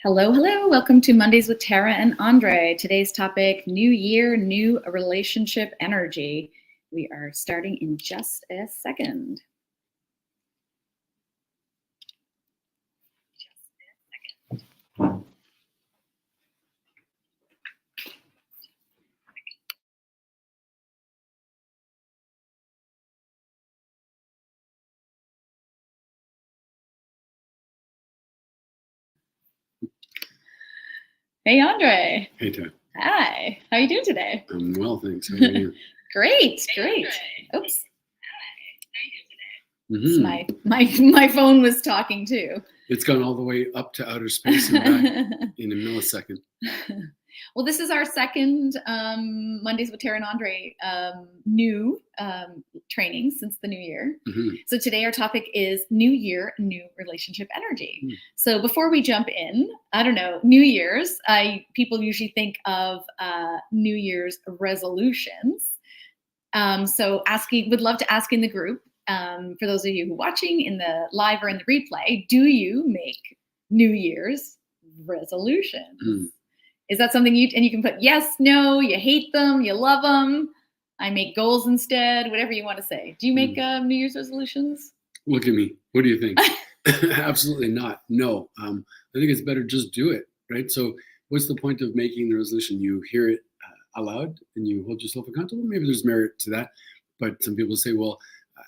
Hello, hello. Welcome to Mondays with Tara and Andre. Today's topic, new year, new relationship energy. We are starting in just a second. Hey, Andre. Hey, Ted. Hi. How are you doing today? I'm well, thanks. How are you? Great, great. Oops. Mm-hmm. My phone was talking too. It's gone all the way up to outer space and back in a millisecond. Well, this is our second Mondays with Tara and Andre new training since the new year. Mm-hmm. So today our topic is new year, new relationship energy. So before we jump in, I don't know, New Year's, people usually think of New Year's resolutions. So would love to ask in the group, for those of you who are watching in the live or in the replay, do you make New Year's resolutions? Is that something you can put yes, no, you hate them, you love them, I make goals instead, whatever you want to say. Do you make New Year's resolutions? Look at me. What do you think? Absolutely not. No. I think it's better just do it, right? So what's the point of making the resolution? You hear it aloud and you hold yourself accountable. Maybe there's merit to that. But some people say, well,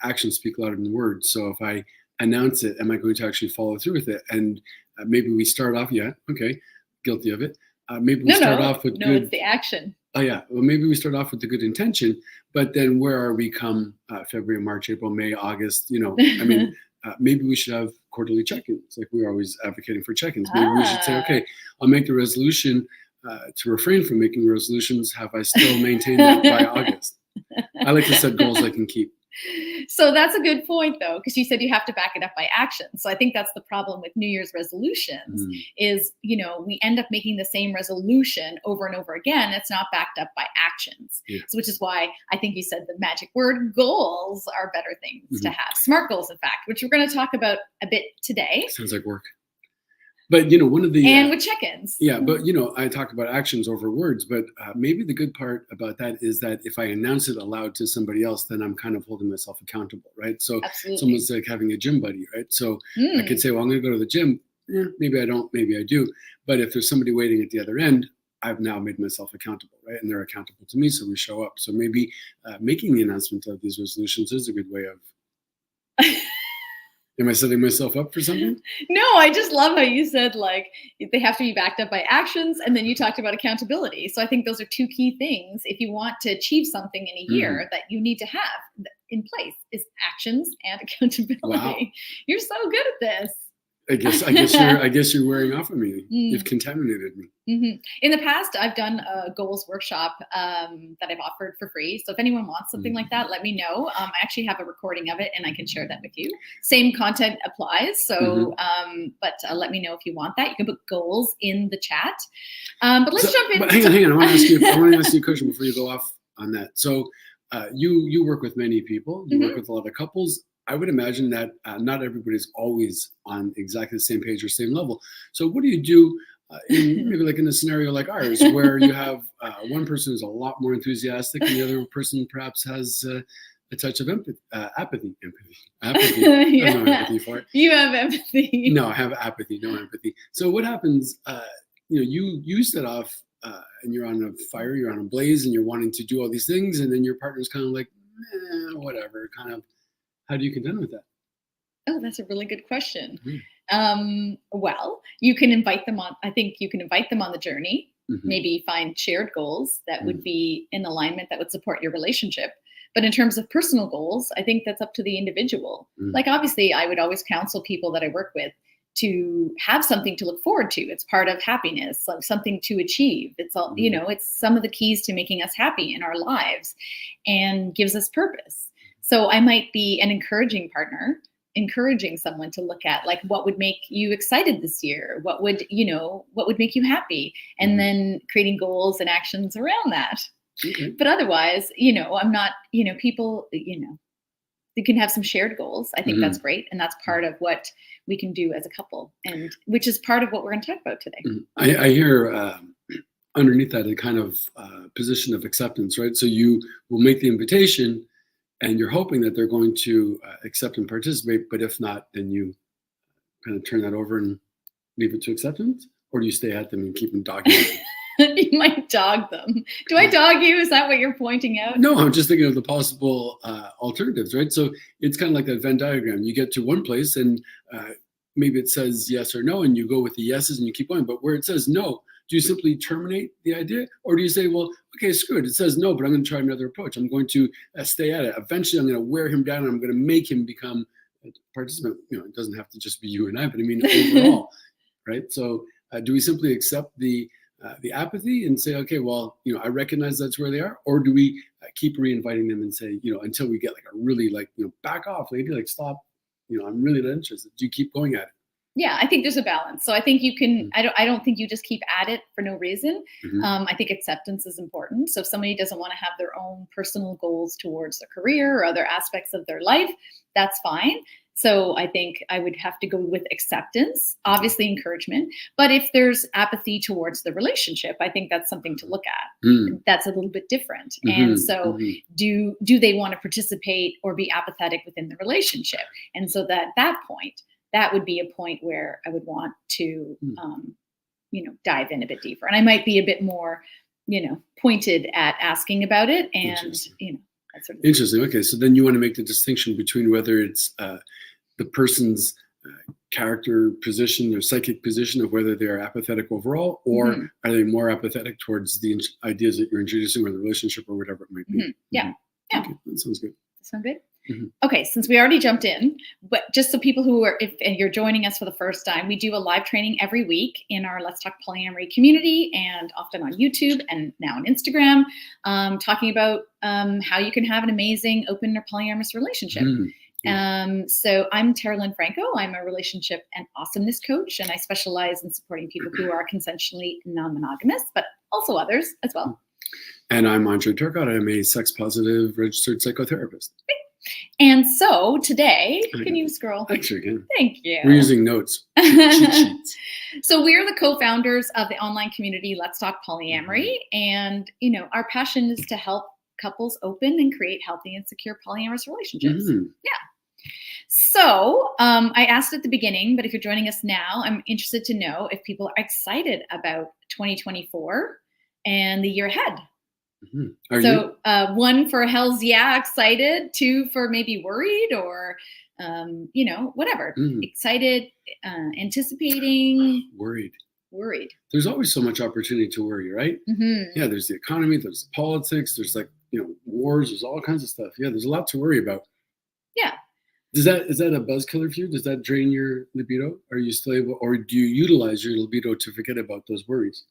actions speak louder than words. So if I announce it, am I going to actually follow through with it? And maybe we start off, okay, guilty of it. Maybe we start off with good. It's the action. Oh yeah, well maybe we start off with the good intention, but then where are we come February, March, April, May, August? Maybe we should have quarterly check-ins, like we're always advocating for check-ins. Maybe we should say, okay, I'll make the resolution to refrain from making resolutions. Have I still maintained that by August? I like to set goals I can keep. So that's a good point, though, because you said you have to back it up by action. So I think that's the problem with New Year's resolutions is, we end up making the same resolution over and over again. It's not backed up by actions, so, which is why I think you said the magic word goals are better things to have. SMART goals, in fact, which we're going to talk about a bit today. Sounds like work. But, one of the... And with check-ins. Yeah, but, I talk about actions over words, but maybe the good part about that is that if I announce it aloud to somebody else, then I'm kind of holding myself accountable, right? So Absolutely. It's almost like having a gym buddy, right? So I could say, well, I'm going to go to the gym. Maybe I don't, maybe I do. But if there's somebody waiting at the other end, I've now made myself accountable, right? And they're accountable to me, so we show up. So maybe making the announcement of these resolutions is a good way of... Am I setting myself up for something? No, I just love how you said, like, they have to be backed up by actions, and then you talked about accountability. So I think those are two key things. If you want to achieve something in a year that you need to have in place is actions and accountability. Wow. You're so good at this. I guess you're wearing off of me. You've contaminated me. In the past, I've done a goals workshop that I've offered for free. So if anyone wants something like that, let me know. I actually have a recording of it and I can share that with you. Same content applies. So, but let me know if you want that. You can put goals in the chat. But let's jump in. But hang on. I want to ask you a question before you go off on that. So you work with many people. You work with a lot of couples. I would imagine that not everybody's always on exactly the same page or same level. So what do you do in a scenario like ours, where you have one person who's a lot more enthusiastic and the other person perhaps has a touch of apathy. I have no empathy for it. You have empathy. No, I have apathy, no empathy. So what happens, you set off and you're on a fire, you're on a blaze and you're wanting to do all these things. And then your partner's kind of like, whatever, kind of. How do you contend with that? Oh, that's a really good question. Well, you can invite them on. I think you can invite them on the journey. Maybe find shared goals that would be in alignment, that would support your relationship. But in terms of personal goals, I think that's up to the individual. Like, obviously, I would always counsel people that I work with to have something to look forward to. It's part of happiness, like something to achieve. It's all, it's some of the keys to making us happy in our lives and gives us purpose. So I might be an encouraging partner, encouraging someone to look at, like, what would make you excited this year? What would make you happy? And then creating goals and actions around that. But otherwise, I'm not, people, you can have some shared goals. I think that's great. And that's part of what we can do as a couple, and which is part of what we're going to talk about today. I hear underneath that a kind of position of acceptance, right? So you will make the invitation and you're hoping that they're going to accept and participate, but if not, then you kind of turn that over and leave it to acceptance? Or do you stay at them and keep them dogging them? You might dog them. Do I dog you? Is that what you're pointing out? No, I'm just thinking of the possible alternatives, right? So it's kind of like that Venn diagram. You get to one place and maybe it says yes or no, and you go with the yeses and you keep going. But where it says no, do you simply terminate the idea? Or do you say, well, okay, screw it. It says no, but I'm going to try another approach. I'm going to stay at it. Eventually, I'm going to wear him down and I'm going to make him become a participant. You know, it doesn't have to just be you and I, but I mean overall, right? So do we simply accept the apathy and say, okay, well, you know, I recognize that's where they are, or do we keep re-inviting them and say, you know, until we get like a really like, you know, back off, lady, like stop, you know, I'm really not interested. Do you keep going at it? Yeah, I think there's a balance. So I think you can, I don't think you just keep at it for no reason. I think acceptance is important. So if somebody doesn't want to have their own personal goals towards their career or other aspects of their life, that's fine. So I think I would have to go with acceptance, obviously encouragement. But if there's apathy towards the relationship, I think that's something to look at. That's a little bit different. And so do they want to participate or be apathetic within the relationship? And so that point, that would be a point where I would want to, you know, dive in a bit deeper. And I might be a bit more, you know, pointed at asking about it and, you know, that sort of thing. Interesting. Okay. So then you want to make the distinction between whether it's the person's character position or psychic position of whether they're apathetic overall, or are they more apathetic towards the ideas that you're introducing or the relationship or whatever it might be. Yeah. Okay, that sounds good. Sound good? Okay, since we already jumped in, but just so people who are, if you're joining us for the first time, we do a live training every week in our Let's Talk Polyamory community and often on YouTube and now on Instagram, talking about how you can have an amazing open or polyamorous relationship. So I'm Tara Lynn Franco. I'm a relationship and awesomeness coach, and I specialize in supporting people who are consensually non-monogamous, but also others as well. And I'm Andre Turcott. I'm a sex-positive registered psychotherapist. And so today, can you scroll? I sure can. Thank you. We're using notes. Cheat sheets. So we are the co-founders of the online community Let's Talk Polyamory. And, you know, our passion is to help couples open and create healthy and secure polyamorous relationships. Yeah. So I asked at the beginning, but if you're joining us now, I'm interested to know if people are excited about 2024 and the year ahead. Are you? One for hell's yeah, excited. Two for maybe worried or, you know, whatever. Excited, anticipating. Worried. There's always so much opportunity to worry, right? Yeah, there's the economy, there's the politics, there's like, you know, wars, there's all kinds of stuff. Yeah, there's a lot to worry about. Yeah. Is that a buzz killer for you? Does that drain your libido? Are you still able, or do you utilize your libido to forget about those worries?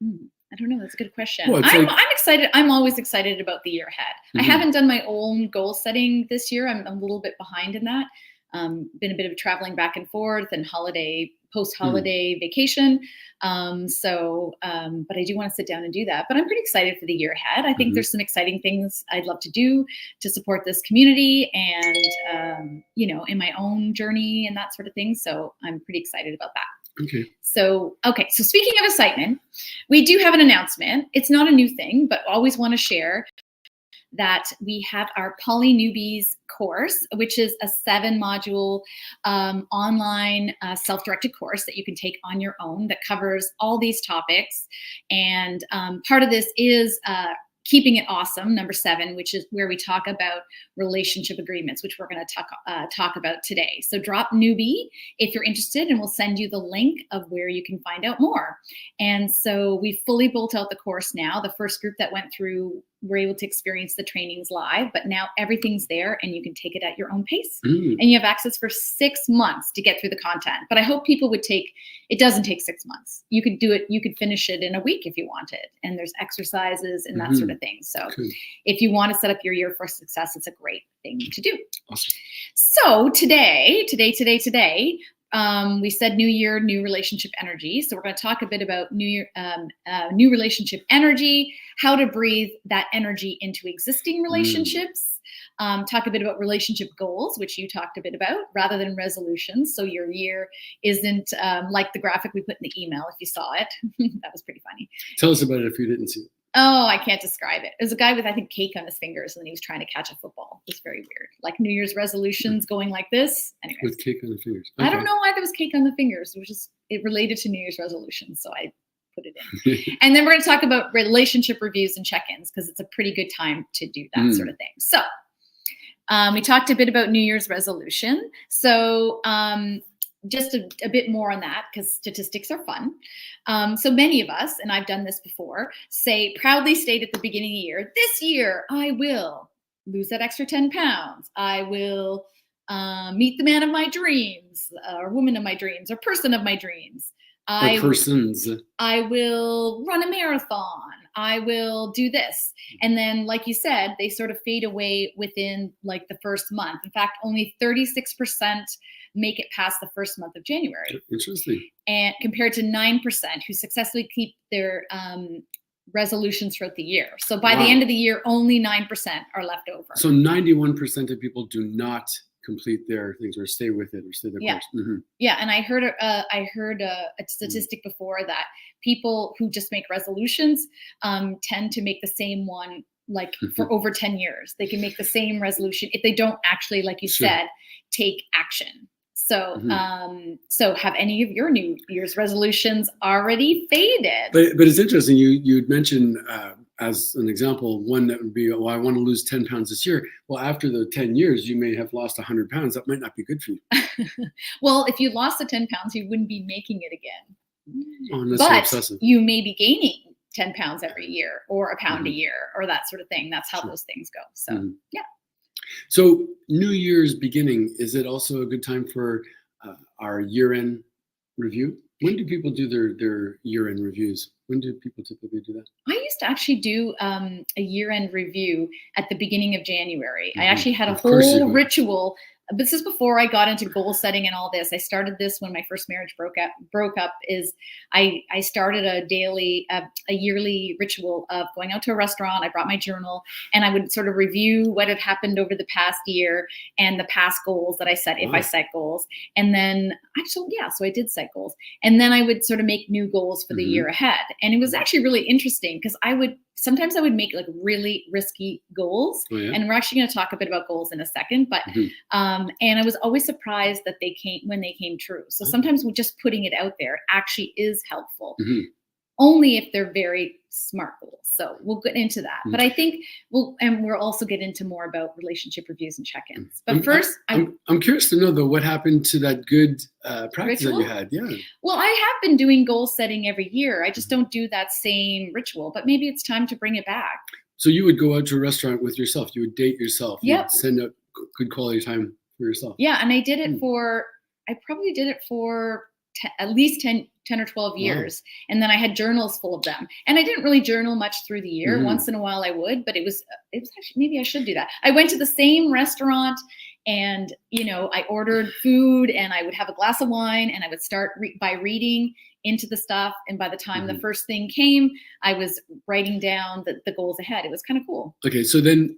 I don't know. That's a good question. Well, I'm excited. I'm always excited about the year ahead. I haven't done my own goal setting this year. I'm a little bit behind in that. Been a bit of traveling back and forth and post-holiday vacation. But I do want to sit down and do that. But I'm pretty excited for the year ahead. I think there's some exciting things I'd love to do to support this community and, you know, in my own journey and that sort of thing. So I'm pretty excited about that. Okay. So speaking of excitement, we do have an announcement. It's not a new thing, but always want to share that we have our Poly Newbies course, which is a 7-module online self-directed course that you can take on your own that covers all these topics. And part of this is Keeping It Awesome, number 7, which is where we talk about relationship agreements, which we're going to talk about today. So drop newbie if you're interested, and we'll send you the link of where you can find out more. And so we've fully built out the course now. The first group that went through were able to experience the trainings live, but now everything's there and you can take it at your own pace. And you have access for 6 months to get through the content. But I hope people would it doesn't take 6 months. You could do it, you could finish it in a week if you wanted. And there's exercises and that sort of thing. So if you want to set up your year for success, it's a great thing to do. Awesome. So today, We said new year, new relationship energy. So we're going to talk a bit about new relationship energy, how to breathe that energy into existing relationships. Talk a bit about relationship goals, which you talked a bit about, rather than resolutions. So your year isn't like the graphic we put in the email, if you saw it. That was pretty funny. Tell us about it if you didn't see it. Oh, I can't describe it. It was a guy with, I think, cake on his fingers, and then he was trying to catch a football. It was very weird. Like New Year's resolutions going like this. Anyways. With cake on the fingers. Okay. I don't know why there was cake on the fingers. It related to New Year's resolutions, so I put it in. And then we're going to talk about relationship reviews and check-ins, because it's a pretty good time to do that sort of thing. So we talked a bit about New Year's resolution. So just a bit more on that, because statistics are fun. So many of us, and I've done this before, proudly state at the beginning of the year, this year I will lose that extra 10 pounds. I will meet the man of my dreams, or woman of my dreams, or person of my dreams. I will run a marathon. I will do this. And then, like you said, they sort of fade away within like the first month. In fact, only 36% make it past the first month of January. Interesting. And compared to 9% who successfully keep their resolutions throughout the year. So by the end of the year, only 9% are left over. So 91% of people do not complete their things or stay with it or stay their course. Yeah, and I heard a statistic before that people who just make resolutions tend to make the same one like for over 10 years. They can make the same resolution if they don't actually, like you said, take action. So, so have any of your New Year's resolutions already faded? But it's interesting. You'd mentioned as an example, one that would be, well, I want to lose 10 pounds this year. Well, after the 10 years, you may have lost 100 pounds. That might not be good for you. Well, if you lost the 10 pounds, you wouldn't be making it again. Unless but you're obsessive. You may be gaining 10 pounds every year, or a pound a year, or that sort of thing. That's how those things go. So, yeah. So New Year's beginning, is it also a good time for our year-end review? When do people do their year-end reviews? When do people typically do that? I used to actually do a year-end review at the beginning of January. I actually had a whole ritual. This is before I got into goal setting and all this. I started this when my first marriage broke up. I started a yearly ritual of going out to a restaurant. I brought my journal, and I would sort of review what had happened over the past year and the past goals that I set, if I set goals. And then so I did set goals. And then I would sort of make new goals for the year ahead. And it was actually really interesting, because sometimes I would make like really risky goals. And we're actually going to talk a bit about goals in a second, but, and I was always surprised that they came true. So sometimes just putting it out there actually is helpful, only if they're very smart goals. So we'll get into that, but I think we'll also get into more about relationship reviews and check-ins. But first, I'm curious to know though, what happened to that good practice ritual? That you had? Yeah. Well, I have been doing goal setting every year. I just don't do that same ritual, but maybe it's time to bring it back. So you would go out to a restaurant with yourself. You would date yourself. Yep. You'd send out good quality time for yourself. Yeah. And I did it I probably did it for at least 10 or 12 years. Wow. And then I had journals full of them. And I didn't really journal much through the year. Once in a while I would, but it was actually, maybe I should do that. I went to the same restaurant, and, I ordered food, and I would have a glass of wine, and I would start by reading into the stuff. And by the time the first thing came, I was writing down the goals ahead. It was kind of cool. Okay. So then,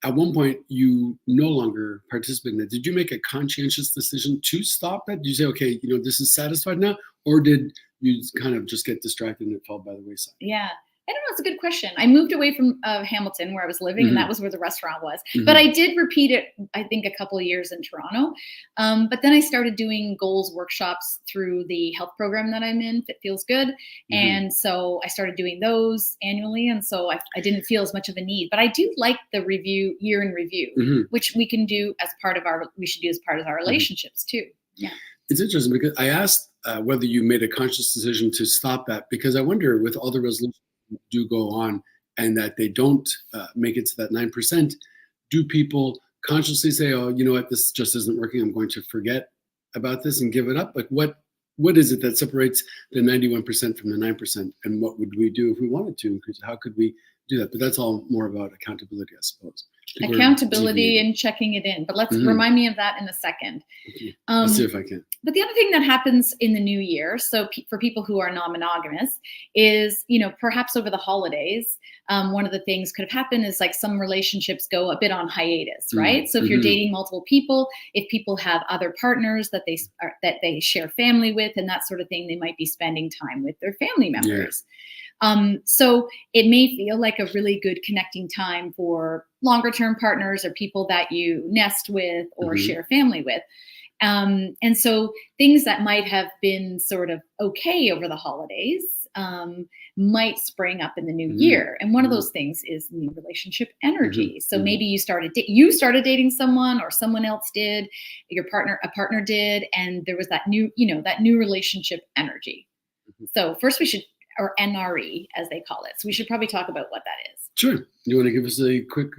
at one point, you no longer participate in it. Did you make a conscientious decision to stop it? Did you say, okay, this is satisfied now? Or did you kind of just get distracted and it fell by the wayside? Yeah. I don't know. It's a good question. I moved away from Hamilton, where I was living, and that was where the restaurant was. But I did repeat it, I think, a couple of years in Toronto. But then I started doing goals workshops through the health program that I'm in, Fit Feels Good. And so I started doing those annually. And so I didn't feel as much of a need. But I do like the year in review, which we can do as part of our relationships too. Yeah. It's interesting, because I asked whether you made a conscious decision to stop that, because I wonder, with all the resolutions do go on and that they don't make it to that 9%, do people consciously say, oh, you know what, this just isn't working, I'm going to forget about this and give it up? Like what is it that separates the 91% from the 9%, and what would we do if we wanted to increase it? How could we do that. But that's all more about accountability, I suppose. Accountability and checking it in. But let's remind me of that in a second. Okay. Let's see if I can. But the other thing that happens in the new year, so for people who are non-monogamous, is, perhaps over the holidays, one of the things could have happened is like some relationships go a bit on hiatus, right? So if you're dating multiple people, if people have other partners that they share family with and that sort of thing, they might be spending time with their family members. So it may feel like a really good connecting time for longer term partners or people that you nest with or share family with. And so things that might have been sort of okay over the holidays might spring up in the new year. And one of those things is new relationship energy. So maybe you started dating someone, or someone else did, a partner did, and there was that new relationship energy. So first we should, or NRE as they call it. So we should probably talk about what that is. Sure. You want to give us a quick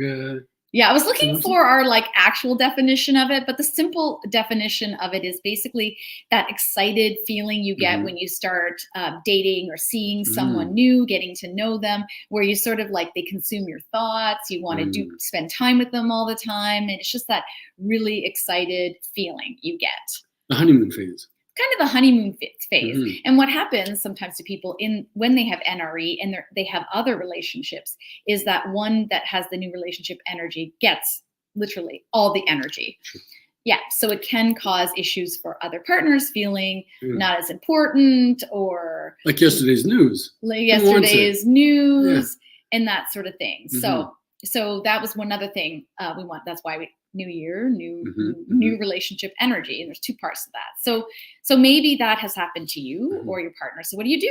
I was looking for our actual definition of it, but the simple definition of it is basically that excited feeling you get when you start dating or seeing someone new, getting to know them, where you sort of they consume your thoughts. You want to spend time with them all the time. And it's just that really excited feeling you get. The honeymoon phase. Kind of the honeymoon phase. And what happens sometimes to people when they have NRE and they have other relationships is that one that has the new relationship energy gets literally all the energy. Yeah. So it can cause issues for other partners feeling not as important, or like yesterday's news. And that sort of thing. So that was one other thing we want. That's why new year, new relationship energy. And there's two parts to that. So maybe that has happened to you or your partner. So what do you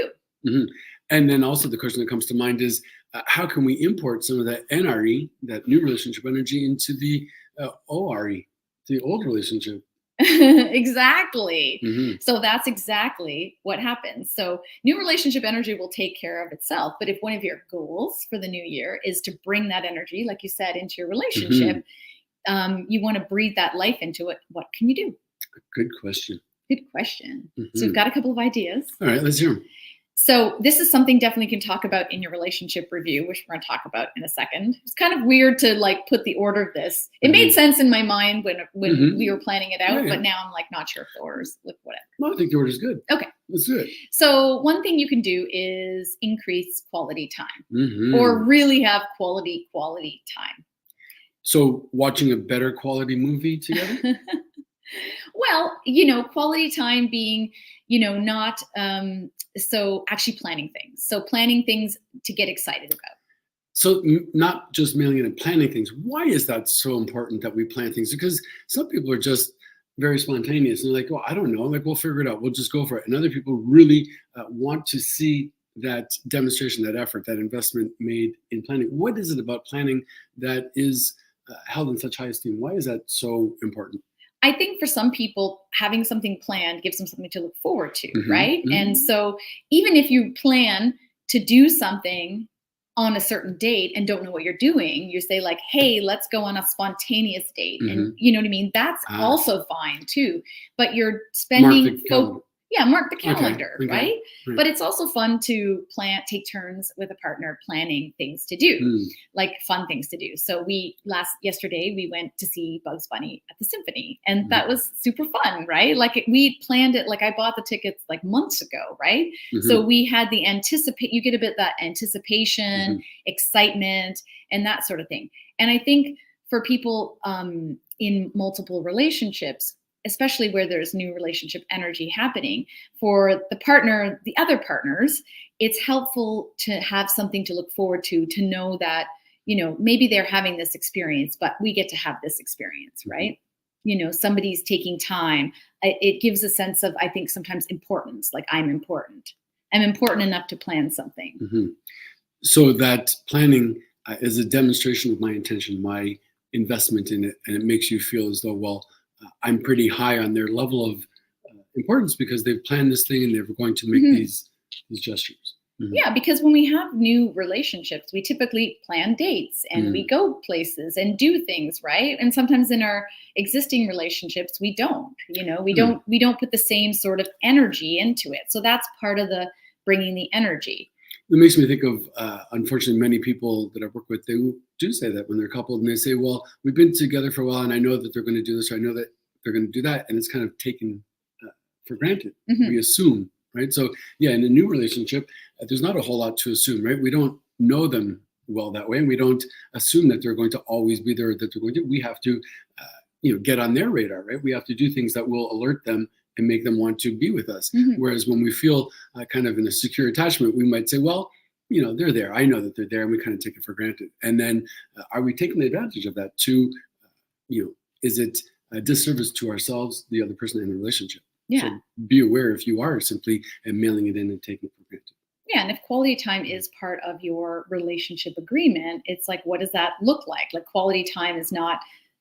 do? And then also the question that comes to mind is, how can we import some of that NRE, that new relationship energy, into the ORE, the old relationship? Exactly. So that's exactly what happens. So new relationship energy will take care of itself. But if one of your goals for the new year is to bring that energy, like you said, into your relationship, you want to breathe that life into it. What can you do? Good question. So we've got a couple of ideas. All right, let's hear them. So this is something definitely you can talk about in your relationship review, which we're going to talk about in a second. It's kind of weird to put the order of this. It made sense in my mind when we were planning it out, but now I'm not sure if the order's whatever. Well, I think the order's good. Okay. Let's do it. So one thing you can do is increase quality time, or really have quality time. So watching a better quality movie together? Well, quality time being, not so actually planning things. So planning things to get excited about. So not just mailing it and planning things. Why is that so important that we plan things? Because some people are just very spontaneous and well, I don't know, we'll figure it out. We'll just go for it. And other people really want to see that demonstration, that effort, that investment made in planning. What is it about planning that is held in such high esteem? Why is that so important? I think for some people, having something planned gives them something to look forward to, right? And so even if you plan to do something on a certain date and don't know what you're doing, you say hey, let's go on a spontaneous date. And you know what I mean? That's also fine too. But you're spending mark the calendar, right? But it's also fun to take turns with a partner planning things to do, fun things to do. So yesterday we went to see Bugs Bunny at the Symphony, and that was super fun, right? We planned it, I bought the tickets months ago, right? So we had you get a bit that anticipation, excitement, and that sort of thing. And I think for people in multiple relationships, especially where there's new relationship energy happening, for the other partners, it's helpful to have something to look forward to know that, maybe they're having this experience, but we get to have this experience, right? Somebody's taking time. It gives a sense of, I think, sometimes importance, I'm important. I'm important enough to plan something. So that planning is a demonstration of my intention, my investment in it, and it makes you feel as though, I'm pretty high on their level of importance because they've planned this thing and they're going to make these gestures. Yeah, because when we have new relationships, we typically plan dates and we go places and do things, right? And sometimes in our existing relationships, we don't. We don't put the same sort of energy into it. So that's part of the bringing the energy. It makes me think of, unfortunately, many people that I work with, they do say that when they're coupled and they say, well, we've been together for a while and I know that they're going to do this, or I know that they're going to do that. And it's kind of taken for granted. Mhm. We assume, right? So yeah, in a new relationship, there's not a whole lot to assume, right? We don't know them well that way. And we don't assume that they're going to always be there, that they're going to, we have to, get on their radar, right? We have to do things that will alert them and make them want to be with us. Mhm. Whereas when we feel kind of in a secure attachment, we might say, well, they're there. I know that they're there, and we kind of take it for granted. And then are we taking advantage of that to, is it a disservice to ourselves, the other person in the relationship? Yeah. So be aware if you are simply mailing it in and taking it for granted. Yeah, and if quality time is part of your relationship agreement, it's like, what does that look like? Like, quality time is not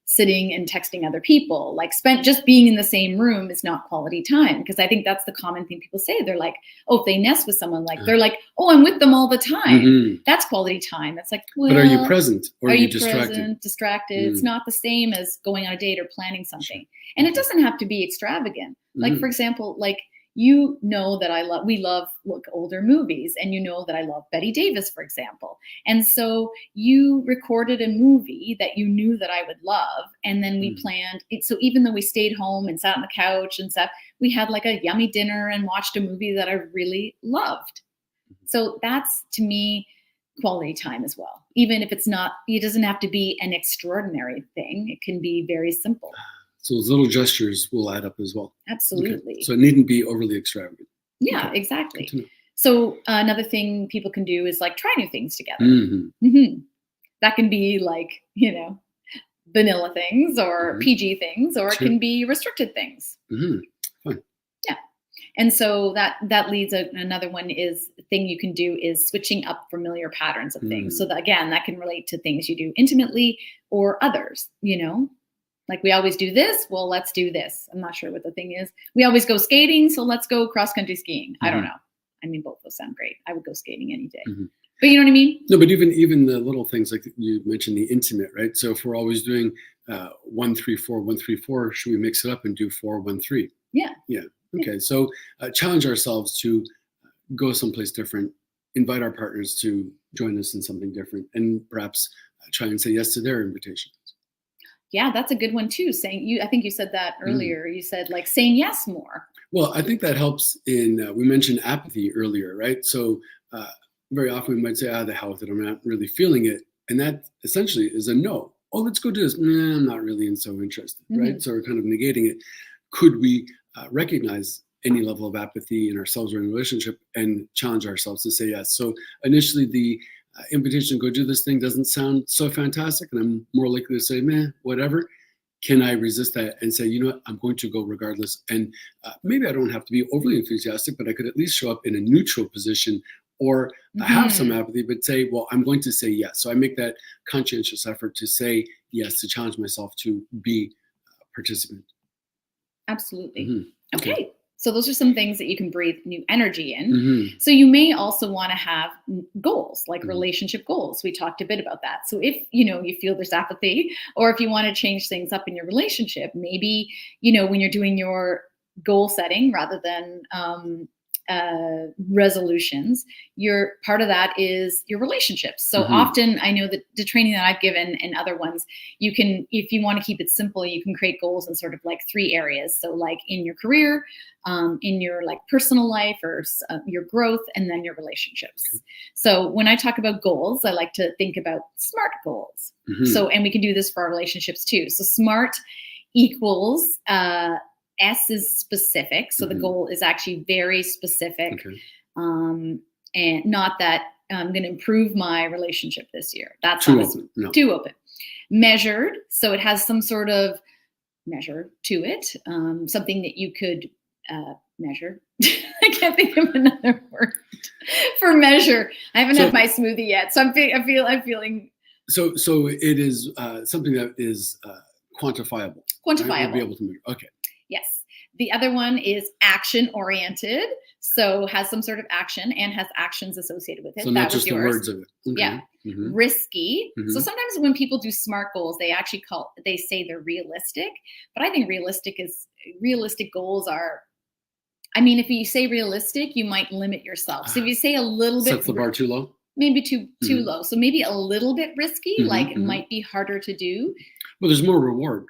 sitting and texting other people. Like, just being in the same room is not quality time. Because I think that's the common thing people say. They're like, oh, if they nest with someone, like they're like, oh, I'm with them all the time. Mhm. That's quality time. It's like, well, But are you present or are you distracted? distracted? Distracted. It's not the same as going on a date or planning something. And it doesn't have to be extravagant. Like, for example, like, that we love older movies, and that I love Betty Davis, for example. And so you recorded a movie that you knew that I would love. And then we planned it. So even though we stayed home and sat on the couch and stuff, we had like a yummy dinner and watched a movie that I really loved. So that's, to me, quality time as well. Even if it doesn't have to be an extraordinary thing. It can be very simple. So those little gestures will add up as well. Absolutely. Okay. So it needn't be overly extravagant. Yeah, Okay. exactly. So another thing people can do is like try new things together. That can be like, vanilla things or PG things, or it can be restricted things. Fun. Yeah. And so that leads another one is thing you can do is switching up familiar patterns of things. So that, again, that can relate to things you do intimately or others, Like, we always do this. Well, let's do this. I'm not sure what the thing is. We always go skating. So let's go cross-country skiing. I don't know. I mean, both those sound great. I would go skating any day. But you know what I mean? No, but even the little things, like you mentioned, the intimate, right? So if we're always doing 1 3 4 1 3 4, should we mix it up and do 4 1 3? Yeah. Yeah. Okay. So challenge ourselves to go someplace different, invite our partners to join us in something different, and perhaps try and say yes to their invitation. Yeah, that's a good one too. I think you said that earlier. You said like saying yes more. Well, I think that helps in, we mentioned apathy earlier, right? So very often we might say, the hell with it, I'm not really feeling it. And that essentially is a no. Oh, let's go do this. Nah, I'm not really so interested, right? So we're kind of negating it. Could we recognize any level of apathy in ourselves or in a relationship and challenge ourselves to say yes? So initially the invitation to go do this thing doesn't sound so fantastic, and I'm more likely to say, meh, whatever. Can I resist that and say, you know what, I'm going to go regardless? And maybe I don't have to be overly enthusiastic, but I could at least show up in a neutral position, or have some apathy, but say, well, I'm going to say yes. So I make that conscientious effort to say yes, to challenge myself to be a participant. Absolutely. Okay. So those are some things that you can breathe new energy in. So you may also want to have goals, like relationship goals. We talked a bit about that. So if, you feel there's apathy, or if you want to change things up in your relationship, maybe, when you're doing your goal setting rather than resolutions, your part of that is your relationships. So often, I know that the training that I've given and other ones, you can, if you want to keep it simple, you can create goals in sort of like 3 areas. So like in your career, in your like personal life, or your growth, and then your relationships. So when I talk about goals, I like to think about SMART goals. So, and we can do this for our relationships too. So SMART equals, S is specific. So the goal is actually very specific. And not that I'm going to improve my relationship this year. That's too open. No. Too open. Measured. So it has some sort of measure to it. Something that you could measure. I can't think of another word for measure. I haven't had my smoothie yet. So I'm feeling. So it is something that is quantifiable. Quantifiable. Right? We'll be able to measure. Okay. Yes. The other one is action oriented. So has some sort of action and has actions associated with it. So not just the words of it. Yeah. Risky. So sometimes when people do SMART goals, they actually say they're realistic, but I think realistic goals are, I mean, if you say realistic, you might limit yourself. So if you say a little bit, sets the bar too low. Maybe too low. So maybe a little bit risky, like it might be harder to do. Well, there's more reward.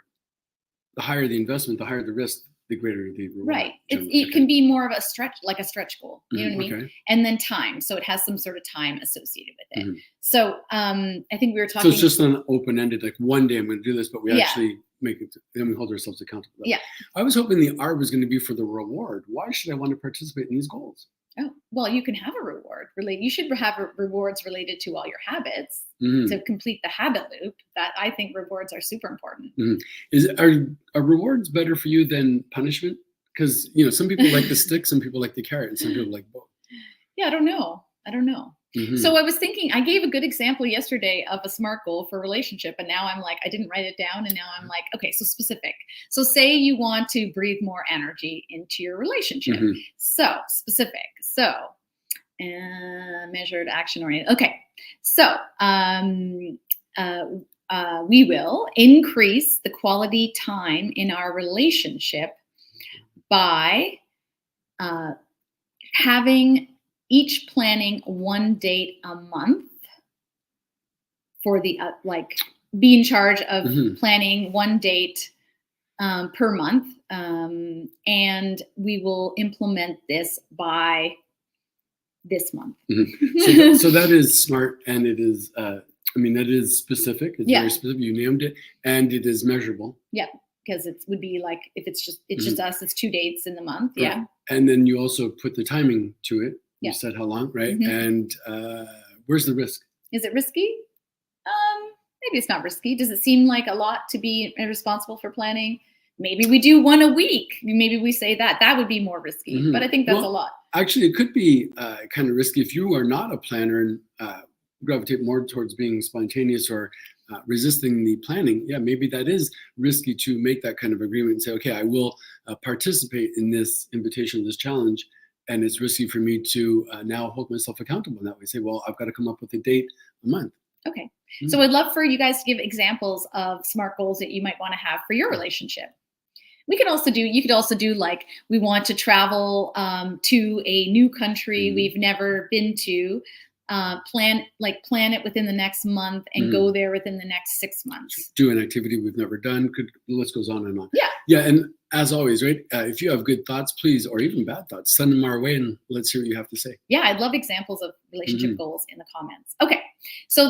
The higher the investment, the higher the risk, the greater the reward. Right. It can be more of a stretch, like a stretch goal. You know what I mean? Okay. And then time. So it has some sort of time associated with it. So I think we were talking. So it's just an open-ended, like one day I'm going to do this, but we actually make it, then we hold ourselves accountable. Yeah. I was hoping the R was going to be for the reward. Why should I want to participate in these goals? Oh, well, you can have a reward. You should have rewards related to all your habits to complete the habit loop. That I think rewards are super important. Are rewards better for you than punishment? Because some people like the stick, some people like the carrot, and some people like both. Yeah, I don't know. So I was thinking, I gave a good example yesterday of a SMART goal for a relationship, and now I'm like, I didn't write it down, and now I'm like, okay, so specific. So say you want to breathe more energy into your relationship. So specific. So measured, action oriented. Okay. So we will increase the quality time in our relationship by having each planning one date a month for the be in charge of planning one date per month, and we will implement this by this month. So that is SMART, and it is that is specific. It's very specific. You named it, and it is measurable. Yeah, because it would be like if it's just us, it's 2 dates in the month. Right. Yeah, and then you also put the timing to it. You said how long, right? And where's the risk? Is it risky? Maybe it's not risky. Does it seem like a lot to be responsible for planning? Maybe we do one a week. Maybe we say that would be more risky, but I think that's a lot. Actually, it could be kind of risky if you are not a planner and gravitate more towards being spontaneous or resisting the planning. Yeah, maybe that is risky to make that kind of agreement and say, okay, I will participate in this invitation, this challenge. And it's risky for me to now hold myself accountable in that way. Say, well, I've got to come up with a date a month. Okay. So I'd love for you guys to give examples of SMART goals that you might want to have for your relationship. You could also do like, we want to travel to a new country we've never been to. Plan it within the next month and go there within the next 6 months. Do an activity we've never done. The list goes on and on. Yeah. And as always, right? If you have good thoughts, please, or even bad thoughts, send them our way and let's hear what you have to say. Yeah, I'd love examples of relationship goals in the comments. Okay, so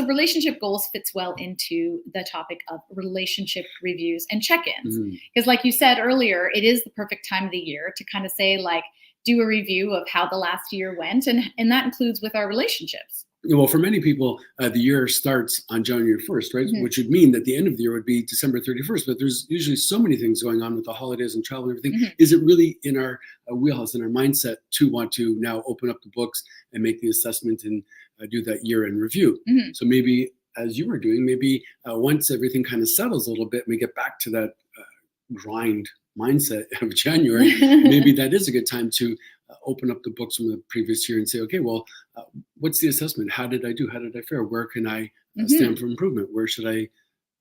relationship goals fits well into the topic of relationship reviews and check-ins. Because like you said earlier, it is the perfect time of the year to kind of say like, do a review of how the last year went, and that includes with our relationships. Well, for many people, the year starts on January 1st, right? Which would mean that the end of the year would be December 31st, but there's usually so many things going on with the holidays and travel and everything. Is it really in our wheelhouse, in our mindset to want to now open up the books and make the assessment and do that year-end review? So maybe, as you were doing, maybe once everything kind of settles a little bit, and we get back to that grind mindset of January, maybe that is a good time to open up the books from the previous year and say, okay, well, what's the assessment? How did I do? How did I fare? Where can I stand for improvement? Where should I,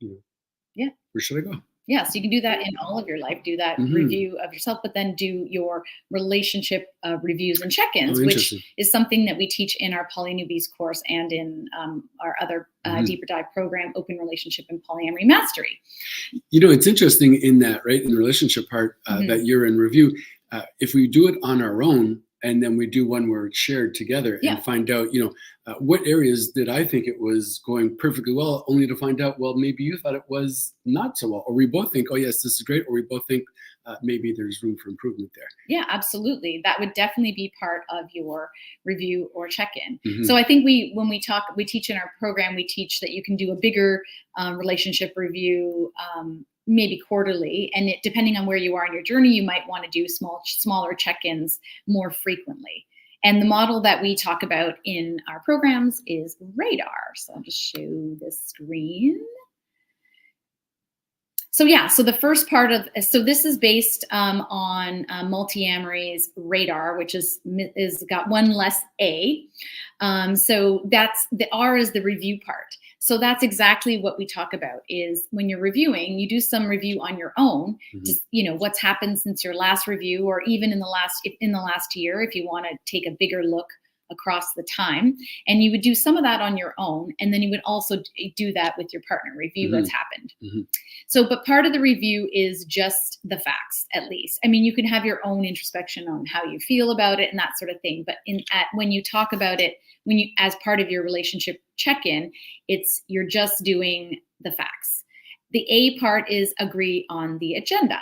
where should I go? Yeah, so you can do that in all of your life, do that review of yourself, but then do your relationship reviews and check-ins, which is something that we teach in our Poly Newbies course and in our other deeper dive program, Open Relationship and Polyamory Mastery. It's interesting in that, right, in the relationship part, that year-end review, if we do it on our own, and then we do one where it's shared together and find out, what areas did I think it was going perfectly well, only to find out, well, maybe you thought it was not so well. Or we both think, oh, yes, this is great. Or we both think maybe there's room for improvement there. Yeah, absolutely. That would definitely be part of your review or check-in. So I think when we teach in our program, we teach that you can do a bigger relationship review maybe quarterly, and depending on where you are in your journey, you might want to do smaller check-ins more frequently. And the model that we talk about in our programs is radar. So I'll just show this screen. So the first part of this is based on Multiamory's radar, which is got one less A. So that's the R is the review part. So that's exactly what we talk about is when you're reviewing, you do some review on your own, just, what's happened since your last review, or even in the last year, if you want to take a bigger look across the time. And you would do some of that on your own. And then you would also do that with your partner, review what's happened. So, but part of the review is just the facts, at least. I mean, you can have your own introspection on how you feel about it and that sort of thing. But when you talk about it, as part of your relationship check-in, you're just doing the facts. The A part is agree on the agenda.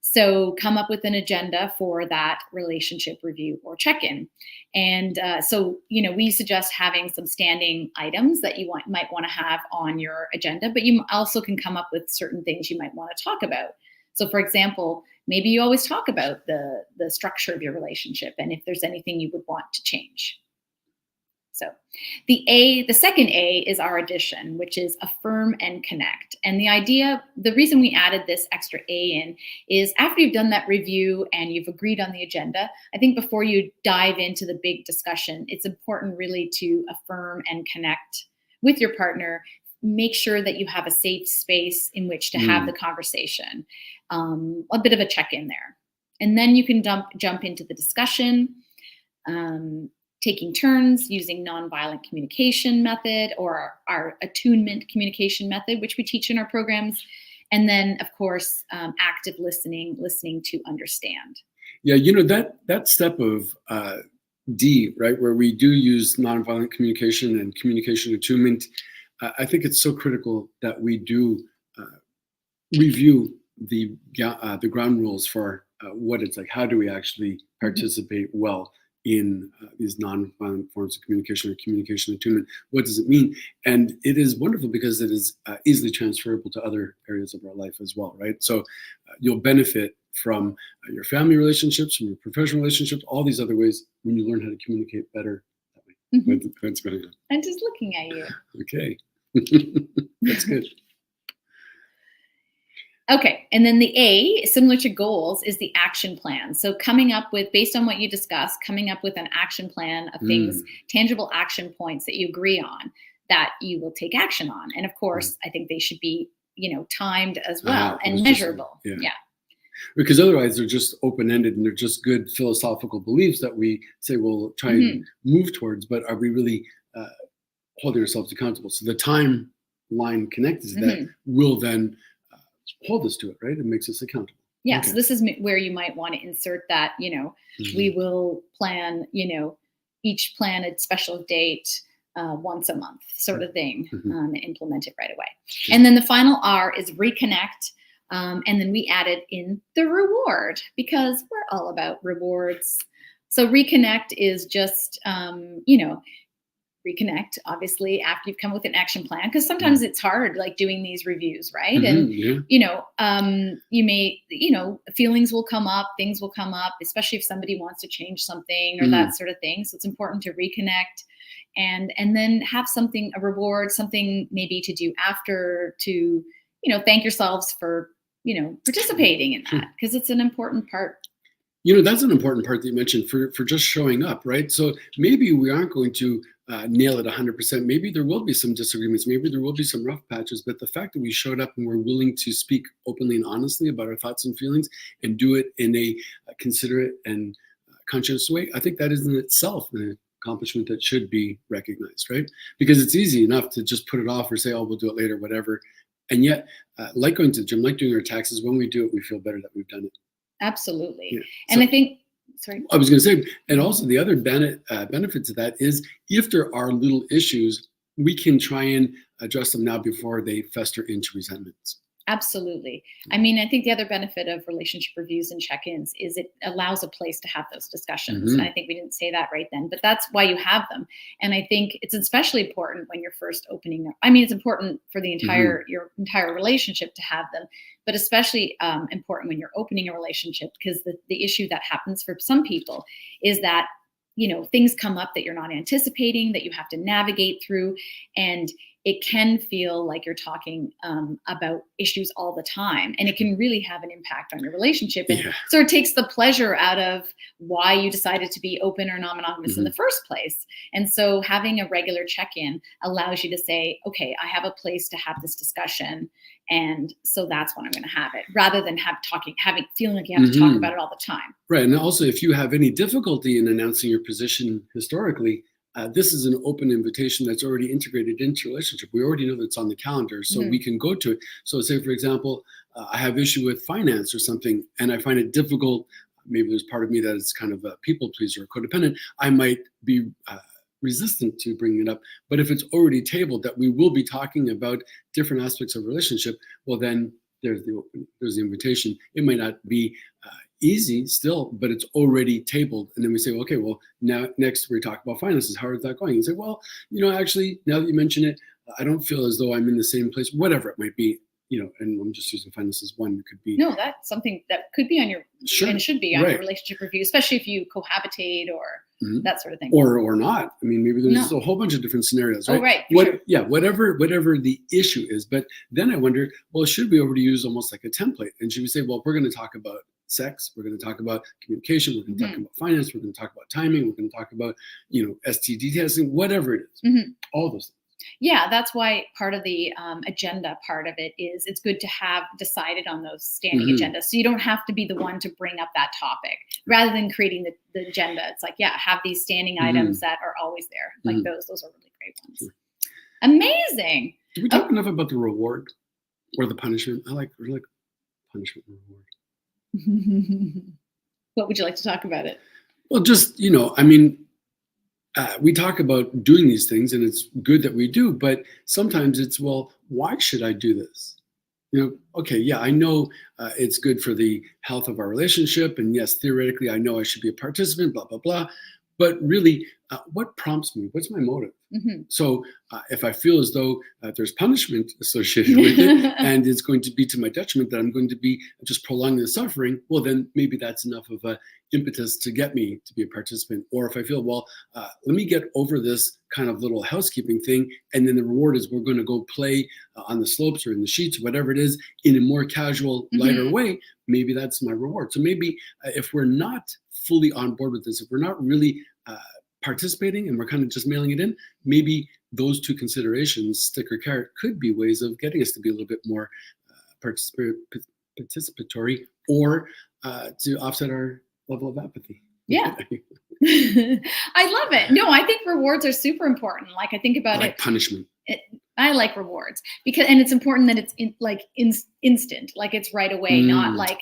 So come up with an agenda for that relationship review or check-in. And so, we suggest having some standing items that you might want to have on your agenda, but you also can come up with certain things you might want to talk about. So for example, maybe you always talk about the structure of your relationship and if there's anything you would want to change. So the second A is our addition, which is affirm and connect. And the reason we added this extra A in is after you've done that review and you've agreed on the agenda, I think before you dive into the big discussion, it's important really to affirm and connect with your partner. Make sure that you have a safe space in which to have the conversation, a bit of a check-in there. And then you can jump into the discussion, taking turns using nonviolent communication method or our attunement communication method, which we teach in our programs. And then, of course, active listening to understand. Yeah, that step of D, right, where we do use nonviolent communication and communication attunement, I think it's so critical that we do review the ground rules for what it's like. How do we actually participate well in these nonviolent forms of communication or communication attunement? What does it mean? And it is wonderful because it is easily transferable to other areas of our life as well, right? So you'll benefit from your family relationships, from your professional relationships, all these other ways when you learn how to communicate better that way. That's going on. I'm just looking at you. Okay. That's good. Okay, and then the A, similar to goals, is the action plan. So based on what you discussed, coming up with an action plan of things, tangible action points that you agree on that you will take action on. And of course, I think they should be, timed as well and measurable. Yeah. Because otherwise they're just open-ended and they're just good philosophical beliefs that we say we'll try and move towards, but are we really holding ourselves accountable? So the timeline connected to that will then hold us to it, right? It makes us accountable. Yeah. Okay. So this is where you might want to insert that, we will plan, each planned special date once a month sort of thing, and implement it right away. And then the final R is reconnect. And then we added in the reward because we're all about rewards. So reconnect is just, reconnect obviously after you've come with an action plan, because sometimes it's hard like doing these reviews, right? And you may, feelings will come up, things will come up, especially if somebody wants to change something or that sort of thing. So it's important to reconnect and then have a reward, something maybe to do after to, thank yourselves for, participating in that, because it's an important part. That's an important part that you mentioned for just showing up, right? So maybe we aren't going to nail it 100%. Maybe there will be some disagreements. Maybe there will be some rough patches. But the fact that we showed up and we're willing to speak openly and honestly about our thoughts and feelings and do it in a considerate and conscious way, I think that is in itself an accomplishment that should be recognized, right? Because it's easy enough to just put it off or say, oh, we'll do it later, whatever. And yet, like going to the gym, like doing our taxes, when we do it, we feel better that we've done it. Absolutely. Yeah. And I think, I was going to say, and also the other benefit to that is if there are little issues, we can try and address them now before they fester into resentments. Absolutely. I mean, I think the other benefit of relationship reviews and check-ins is it allows a place to have those discussions. And I think we didn't say that right then, but that's why you have them. And I think it's especially important when you're first opening up. I mean, it's important for the your entire relationship to have them, but especially important when you're opening a relationship, because the issue that happens for some people is that, things come up that you're not anticipating, that you have to navigate through. And it can feel like you're talking about issues all the time, and it can really have an impact on your relationship, and sort of takes the pleasure out of why you decided to be open or non-monogamous in the first place. And so having a regular check-in allows you to say, okay, I have a place to have this discussion, and so that's when I'm going to have it, rather than feeling like you have to talk about it all the time. Right. And also, if you have any difficulty in announcing your position historically, this is an open invitation that's already integrated into your relationship. We already know that it's on the calendar, so we can go to it. So say, for example, I have issue with finance or something, and I find it difficult. Maybe there's part of me that is kind of a people pleaser or codependent. I might be resistant to bringing it up. But if it's already tabled that we will be talking about different aspects of relationship, well, then there's the invitation. It might not be easy still, but it's already tabled. And then we say, well, okay, well, now next we talk about finances. How is that going? You say, well, actually, now that you mention it, I don't feel as though I'm in the same place, whatever it might be, and I'm just using finances as one. It could be. No, that's something that could be on your, and should be on your relationship review, especially if you cohabitate or that sort of thing. Or not. I mean, maybe there's a whole bunch of different scenarios, right? Oh, right. Sure. Yeah, whatever the issue is. But then I wonder, well, should we already use almost like a template? And should we say, well, we're going to talk about sex, we're going to talk about communication, we're going to talk about finance, we're going to talk about timing, we're going to talk about, STD testing, whatever it is, all those things. Yeah, that's why part of the agenda part of it is it's good to have decided on those standing agendas. So you don't have to be the one to bring up that topic. Rather than creating the agenda, it's like, have these standing items that are always there. Like those are really great ones. Sure. Amazing. Did we talk enough about the reward or the punishment? I like punishment and reward. What would you like to talk about it? Well, just, we talk about doing these things, and it's good that we do, but sometimes it's, well, why should I do this? I know it's good for the health of our relationship, and yes, theoretically, I know I should be a participant, blah, blah, blah. But really, what prompts me? What's my motive? So if I feel as though there's punishment associated with it and it's going to be to my detriment, that I'm going to be just prolonging the suffering, well, then maybe that's enough of a impetus to get me to be a participant. Or if I feel, well, let me get over this kind of little housekeeping thing, and then the reward is we're going to go play on the slopes or in the sheets, or whatever it is, in a more casual, lighter way, maybe that's my reward. So maybe if we're not fully on board with this, if we're not really participating and we're kind of just mailing it in, maybe those two considerations, stick or carrot, could be ways of getting us to be a little bit more participatory, or to offset our level of apathy. Yeah. I love it. No, I think rewards are super important. Like, I think about it. Punishment. I like rewards and it's important that it's instant, like it's right away, not like,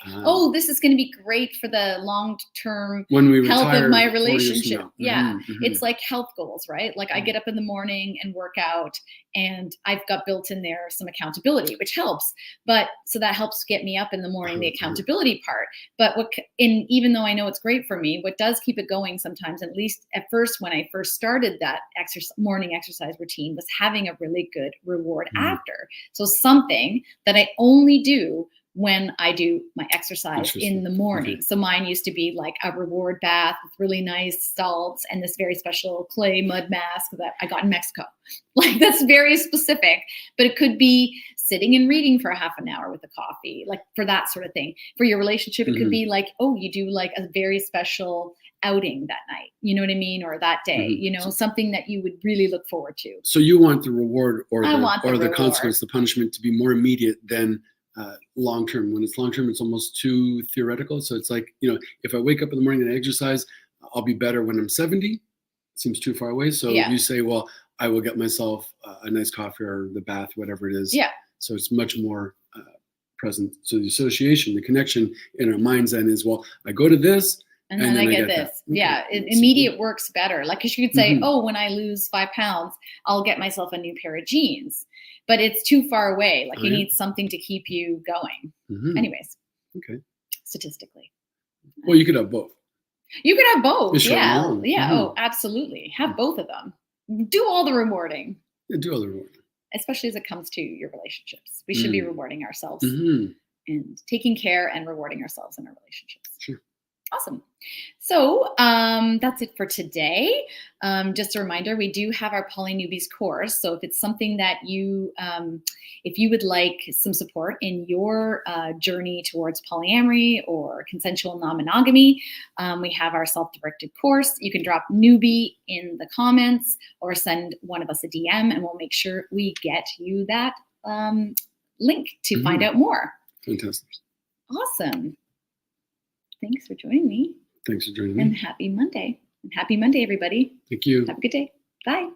this is going to be great for the long-term health of my relationship. It's like health goals, right? Like I get up in the morning and work out, and I've got built in there some accountability, which helps. But so that helps get me up in the morning, the accountability part. But even though I know it's great for me, what does keep it going sometimes, at least at first, when I first started that morning exercise routine, was having a really good reward after. So something that I only do when I do my exercise in the morning. So mine used to be like a reward bath with really nice salts and this very special clay mud mask that I got in Mexico. Like, that's very specific, but it could be sitting and reading for a half an hour with a coffee, like for that sort of thing. For your relationship, it could be like, you do like a very special outing that night, you know what I mean? Or that day, something that you would really look forward to. So you want the reward or the consequence, the punishment, to be more immediate than long-term. When it's long-term, it's almost too theoretical. So it's like, if I wake up in the morning and exercise, I'll be better when I'm 70. It seems too far away. So you say, well, I will get myself a nice coffee or the bath, whatever it is. Yeah. So it's much more present. So the association, the connection in our minds then is, well, I go to this, and then I get this. Okay. Yeah. Immediate works better. Like, cause you could say, when I lose 5 pounds, I'll get myself a new pair of jeans, but it's too far away. Like, you need something to keep you going. Anyways. Okay. Statistically. Well, you could have both. You could have both. Yeah. Yeah. Oh, absolutely. Have both of them. Do all the rewarding. Yeah, do all the rewarding. Especially as it comes to your relationships. We should be rewarding ourselves and taking care and rewarding ourselves in our relationships. Sure. Awesome. So that's it for today. Just a reminder, we do have our Poly Newbies course. So if it's something that if you would like some support in your journey towards polyamory or consensual non-monogamy, we have our self-directed course. You can drop newbie in the comments or send one of us a DM, and we'll make sure we get you that link to find out more. Fantastic. Awesome. Thanks for joining me. Thanks for joining me. And happy Monday. And happy Monday, everybody. Thank you. Have a good day. Bye.